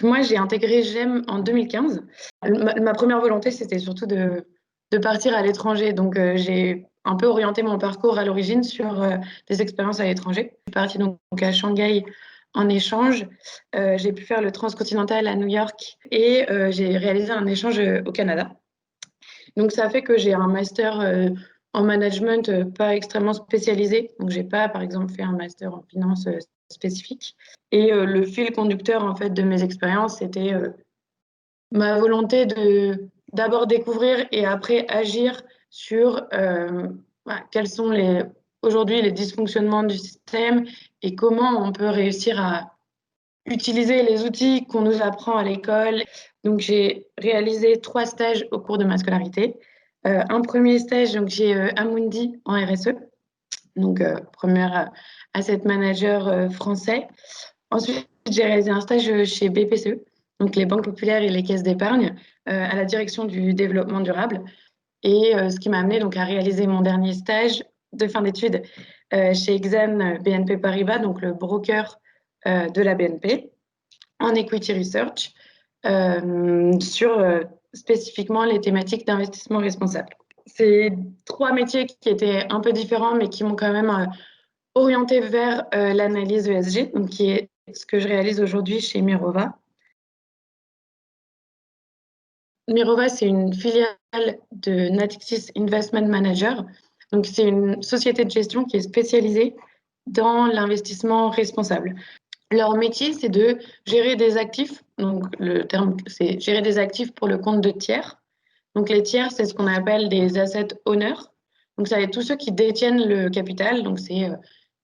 Moi, j'ai intégré GEM en 2015. Ma première volonté, c'était surtout de partir à l'étranger. Donc, j'ai un peu orienté mon parcours à l'origine sur des expériences à l'étranger. Je suis partie donc à Shanghai en échange. J'ai pu faire le transcontinental à New York et j'ai réalisé un échange au Canada. Donc, ça fait que j'ai un master en management pas extrêmement spécialisé. Donc, j'ai pas, par exemple, fait un master en finance spécifique. Et le fil conducteur, en fait, de mes expériences, c'était ma volonté de d'abord découvrir et après agir sur quels sont aujourd'hui les dysfonctionnements du système et comment on peut réussir à utiliser les outils qu'on nous apprend à l'école. Donc, j'ai réalisé 3 stages au cours de ma scolarité. Un premier stage, donc j'ai Amundi en RSE, donc premier asset manager français. Ensuite, j'ai réalisé un stage chez BPCE, donc les banques populaires et les caisses d'épargne, à la direction du développement durable. Et ce qui m'a amené donc à réaliser mon dernier stage de fin d'études chez Exane BNP Paribas, donc le broker de la BNP, en equity research, sur spécifiquement les thématiques d'investissement responsable. C'est 3 métiers qui étaient un peu différents, mais qui m'ont quand même orienté vers l'analyse ESG, donc qui est ce que je réalise aujourd'hui chez Mirova. Mirova, c'est une filiale de Natixis Investment Manager. Donc, c'est une société de gestion qui est spécialisée dans l'investissement responsable. Leur métier, c'est de gérer des actifs. Donc, le terme, c'est gérer des actifs pour le compte de tiers. Donc, les tiers, c'est ce qu'on appelle des asset owners. Donc, ça va être tous ceux qui détiennent le capital. Donc, c'est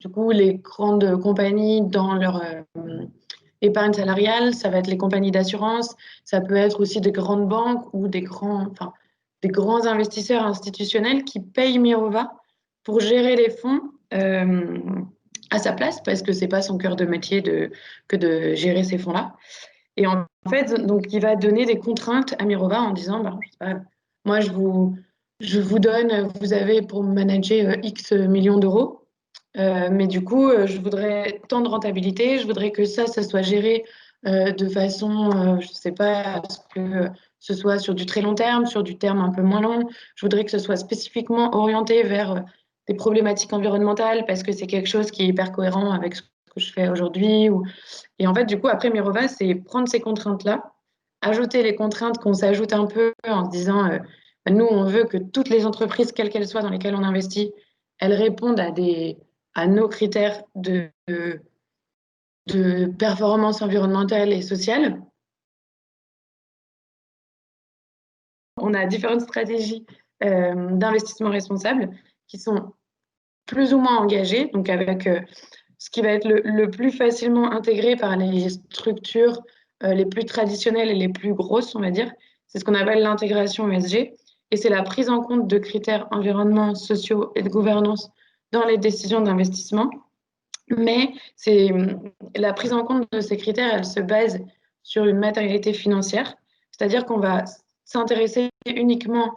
du coup les grandes compagnies dans leur épargne salariale. Ça va être les compagnies d'assurance. Ça peut être aussi des grandes banques ou des grands investisseurs institutionnels qui payent Mirova pour gérer les fonds à sa place parce que c'est pas son cœur de métier que de gérer ces fonds-là. Et en fait, donc, il va donner des contraintes à Mirova en disant, bah, je sais pas, moi, je vous donne, vous avez pour manager X millions d'euros, mais du coup, je voudrais tant de rentabilité, je voudrais que ça soit géré de façon, je sais pas, à ce que ce soit sur du très long terme, sur du terme un peu moins long. Je voudrais que ce soit spécifiquement orienté vers des problématiques environnementales parce que c'est quelque chose qui est hyper cohérent avec ce que je fais aujourd'hui. Et en fait, du coup, après Mirova, c'est prendre ces contraintes-là, ajouter les contraintes qu'on s'ajoute un peu en se disant, nous, on veut que toutes les entreprises, quelles qu'elles soient, dans lesquelles on investit, elles répondent à nos critères de performance environnementale et sociale. On a différentes stratégies d'investissement responsable qui sont plus ou moins engagées, donc avec ce qui va être le plus facilement intégré par les structures les plus traditionnelles et les plus grosses, on va dire. C'est ce qu'on appelle l'intégration ESG. Et c'est la prise en compte de critères environnementaux, sociaux et de gouvernance dans les décisions d'investissement. Mais c'est la prise en compte de ces critères, elle se base sur une matérialité financière, c'est-à-dire qu'on va s'intéresser uniquement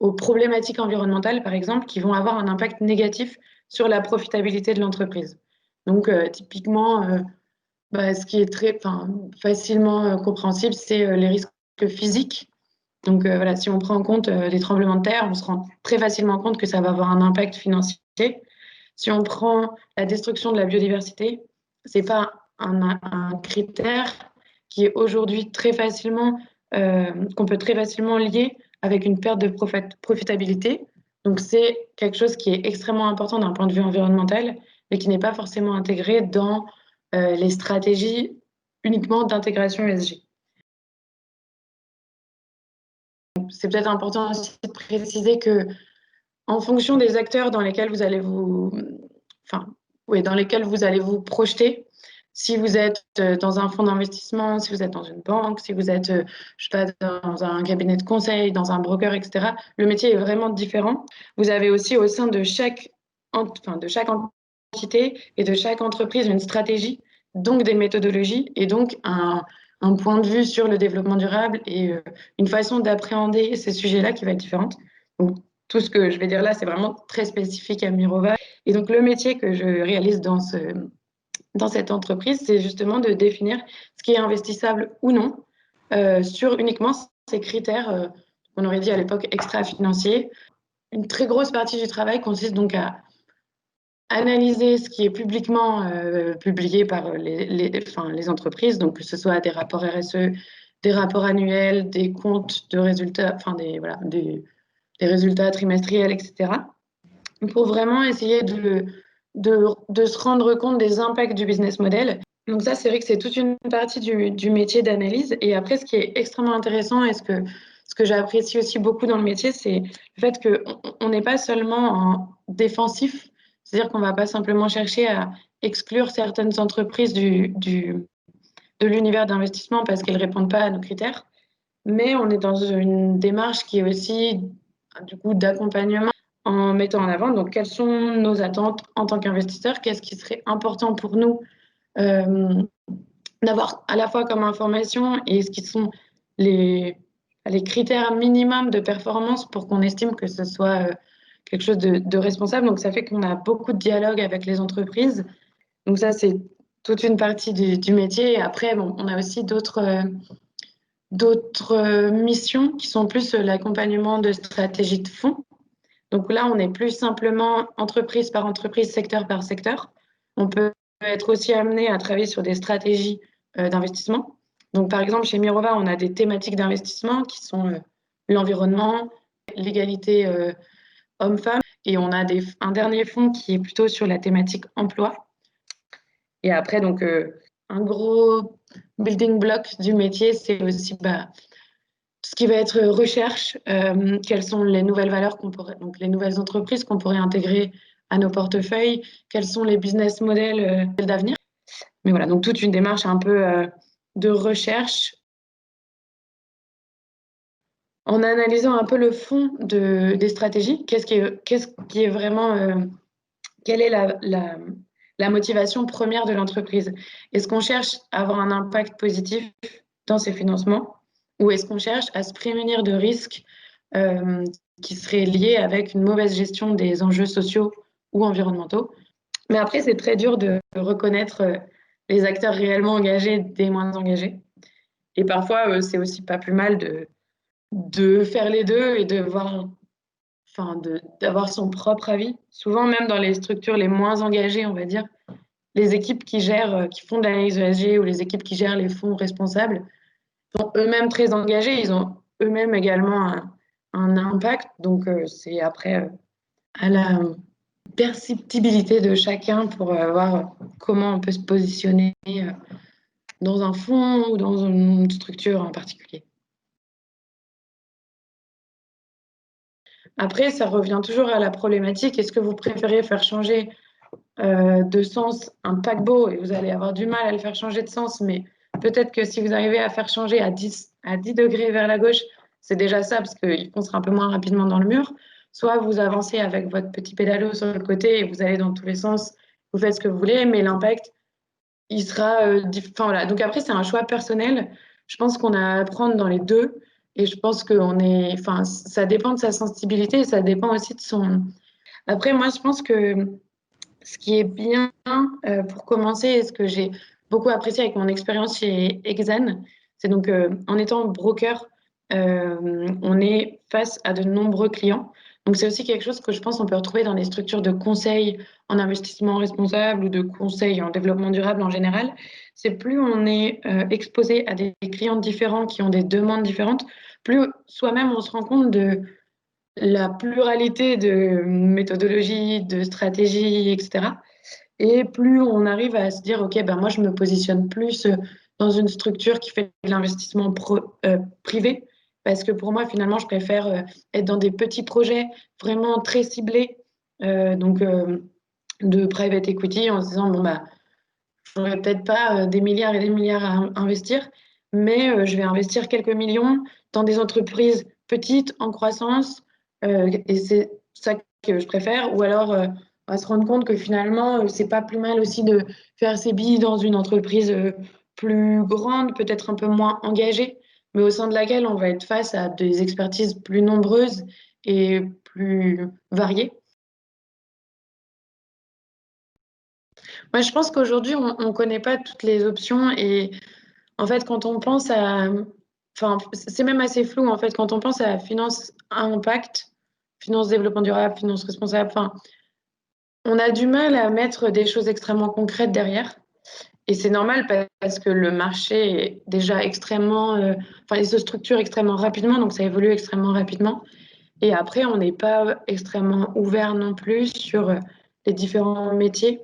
aux problématiques environnementales, par exemple, qui vont avoir un impact négatif sur la profitabilité de l'entreprise. Donc, typiquement, ce qui est très facilement compréhensible, c'est les risques physiques. Donc, voilà, si on prend en compte les tremblements de terre, on se rend très facilement compte que ça va avoir un impact financier. Si on prend la destruction de la biodiversité, c'est pas un critère qui est aujourd'hui très facilement, qu'on peut très facilement lier avec une perte de profitabilité. Donc c'est quelque chose qui est extrêmement important d'un point de vue environnemental, mais qui n'est pas forcément intégré dans les stratégies uniquement d'intégration ESG. C'est peut-être important aussi de préciser que en fonction des acteurs dans lesquels vous allez enfin, oui, dans lesquels vous allez vous projeter, si vous êtes dans un fonds d'investissement, si vous êtes dans une banque, si vous êtes, je sais pas, dans un cabinet de conseil, dans un broker, etc., le métier est vraiment différent. Vous avez aussi au sein de de chaque entité et de chaque entreprise une stratégie, donc des méthodologies et donc un point de vue sur le développement durable et une façon d'appréhender ces sujets-là qui va être différente. Donc, tout ce que je vais dire là, c'est vraiment très spécifique à Mirova. Et donc, le métier que je réalise dans cette entreprise, c'est justement de définir ce qui est investissable ou non sur uniquement ces critères, on aurait dit à l'époque extra-financiers. Une très grosse partie du travail consiste donc à analyser ce qui est publiquement publié par les entreprises, donc que ce soit des rapports RSE, des rapports annuels, des comptes de résultats, voilà, des résultats trimestriels, etc. Pour vraiment essayer de se rendre compte des impacts du business model. Donc ça, c'est vrai que c'est toute une partie du métier d'analyse. Et après, ce qui est extrêmement intéressant et ce que j'apprécie aussi beaucoup dans le métier, c'est le fait qu'on n'est pas seulement en défensif, c'est-à-dire qu'on ne va pas simplement chercher à exclure certaines entreprises de l'univers d'investissement parce qu'elles ne répondent pas à nos critères, mais on est dans une démarche qui est aussi du coup d'accompagnement en mettant en avant donc quelles sont nos attentes en tant qu'investisseurs, qu'est-ce qui serait important pour nous euh, d'avoir à la fois comme information et ce qui sont les, les critères minimums de performance pour qu'on estime que ce soit quelque chose de responsable. Donc ça fait qu'on a beaucoup de dialogue avec les entreprises. Donc ça, c'est toute une partie du métier. Et après, bon, on a aussi d'autres missions qui sont plus l'accompagnement de stratégies de fonds. Donc là, on est plus simplement entreprise par entreprise, secteur par secteur. On peut être aussi amené à travailler sur des stratégies d'investissement. Donc par exemple, chez Mirova, on a des thématiques d'investissement qui sont l'environnement, l'égalité homme-femme, et on a un dernier fonds qui est plutôt sur la thématique emploi. Et après, donc, un gros building block du métier, c'est aussi tout ce qui va être recherche, quelles sont les nouvelles valeurs donc les nouvelles entreprises qu'on pourrait intégrer à nos portefeuilles, quels sont les business models d'avenir. Mais voilà, donc toute une démarche un peu de recherche en analysant un peu le fond des stratégies. Qu'est-ce qui est vraiment, quelle est la motivation première de l'entreprise? Est-ce qu'on cherche à avoir un impact positif dans ses financements ou est-ce qu'on cherche à se prémunir de risques euh, qui seraient liés avec une mauvaise gestion des enjeux sociaux ou environnementaux? Mais après, c'est très dur de reconnaître les acteurs réellement engagés des moins engagés. Et parfois, c'est aussi pas plus mal de faire les deux et de voir d'avoir son propre avis. Souvent, même dans les structures les moins engagées, on va dire, les équipes qui gèrent, qui font de l'analyse ESG ou les équipes qui gèrent les fonds responsables sont eux-mêmes très engagés. Ils ont eux-mêmes également un impact. Donc, c'est après à la perceptibilité de chacun pour voir comment on peut se positionner dans un fonds ou dans une structure en particulier. Après, ça revient toujours à la problématique. Est-ce que vous préférez faire changer de sens un paquebot et vous allez avoir du mal à le faire changer de sens, mais peut-être que si vous arrivez à faire changer à 10 degrés vers la gauche, c'est déjà ça parce qu'il foncera un peu moins rapidement dans le mur. Soit vous avancez avec votre petit pédalo sur le côté et vous allez dans tous les sens, vous faites ce que vous voulez, mais l'impact, il sera voilà. Donc après, c'est un choix personnel. Je pense qu'on a à prendre dans les deux et je pense ça dépend de sa sensibilité et ça dépend aussi de son. Après, moi, je pense que ce qui est bien pour commencer, et ce que j'ai beaucoup apprécié avec mon expérience chez Exane, c'est donc en étant broker, on est face à de nombreux clients. Donc c'est aussi quelque chose que je pense on peut retrouver dans les structures de conseil en investissement responsable ou de conseil en développement durable en général. C'est plus on est exposé à des clients différents qui ont des demandes différentes, plus soi-même on se rend compte de la pluralité de méthodologies, de stratégies, etc. Et plus on arrive à se dire, OK, ben moi, je me positionne plus dans une structure qui fait de l'investissement privé, parce que pour moi, finalement, je préfère être dans des petits projets vraiment très ciblés, donc de private equity, en se disant, bon, bah, je n'aurai peut-être pas des milliards et des milliards à investir, mais je vais investir quelques millions dans des entreprises petites, en croissance, et c'est ça que je préfère. Ou alors, on va se rendre compte que finalement, c'est pas plus mal aussi de faire ses billes dans une entreprise plus grande, peut-être un peu moins engagée, mais au sein de laquelle on va être face à des expertises plus nombreuses et plus variées. Ouais, je pense qu'aujourd'hui, on ne connaît pas toutes les options et en fait, quand on pense à... Enfin, c'est même assez flou, en fait, quand on pense à finance à impact, finance développement durable, finance responsable, enfin, on a du mal à mettre des choses extrêmement concrètes derrière. Et c'est normal parce que le marché est déjà extrêmement... Enfin, il se structure extrêmement rapidement, donc ça évolue extrêmement rapidement. Et après, on n'est pas extrêmement ouvert non plus sur les différents métiers.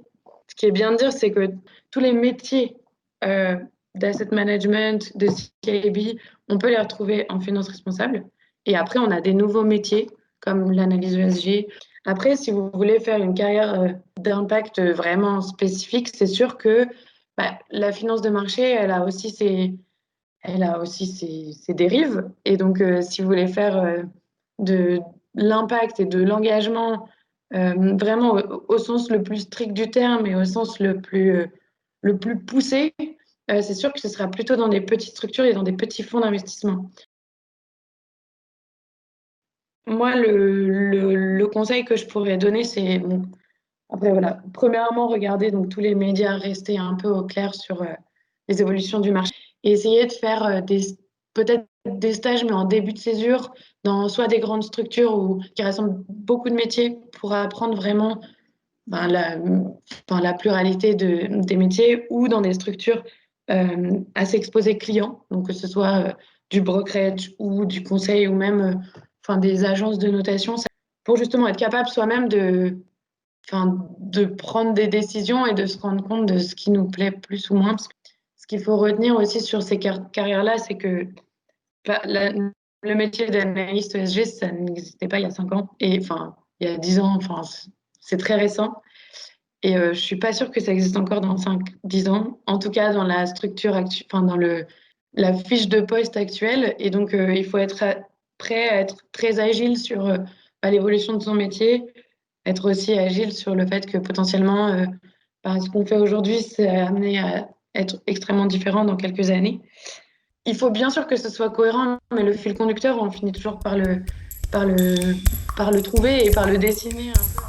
Ce qui est bien de dire, c'est que tous les métiers euh, d'asset management, de CIB, on peut les retrouver en finance responsable. Et après, on a des nouveaux métiers comme l'analyse ESG. Après, si vous voulez faire une carrière d'impact vraiment spécifique, c'est sûr que la finance de marché, elle a aussi ses dérives. Et donc, si vous voulez faire de l'impact et de l'engagement vraiment au sens le plus strict du terme et au sens le plus poussé, c'est sûr que ce sera plutôt dans des petites structures et dans des petits fonds d'investissement. Moi, le conseil que je pourrais donner, c'est, bon, après, voilà, premièrement, regarder donc, tous les médias, rester un peu au clair sur les évolutions du marché et essayer de faire peut-être des stages, mais en début de césure, dans soit des grandes structures qui rassemblent beaucoup de métiers pour apprendre vraiment ben, la pluralité des métiers ou dans des structures assez exposées clients, donc que ce soit du brokerage ou du conseil ou même des agences de notation, pour justement être capable soi-même de prendre des décisions et de se rendre compte de ce qui nous plaît plus ou moins. Parce que ce qu'il faut retenir aussi sur ces carrières-là, c'est que le métier d'analyste ESG, ça n'existait pas il y a 5 ans, et enfin, il y a 10 ans, enfin, c'est très récent. Et je ne suis pas sûre que ça existe encore dans 5-10 ans, en tout cas dans la structure actuelle, enfin, dans la fiche de poste actuelle. Et donc, il faut être prêt à être très agile sur l'évolution de son métier, être aussi agile sur le fait que potentiellement, ce qu'on fait aujourd'hui, c'est amené à être extrêmement différent dans quelques années. Il faut bien sûr que ce soit cohérent, mais le fil conducteur, on finit toujours par le trouver et par le dessiner un peu.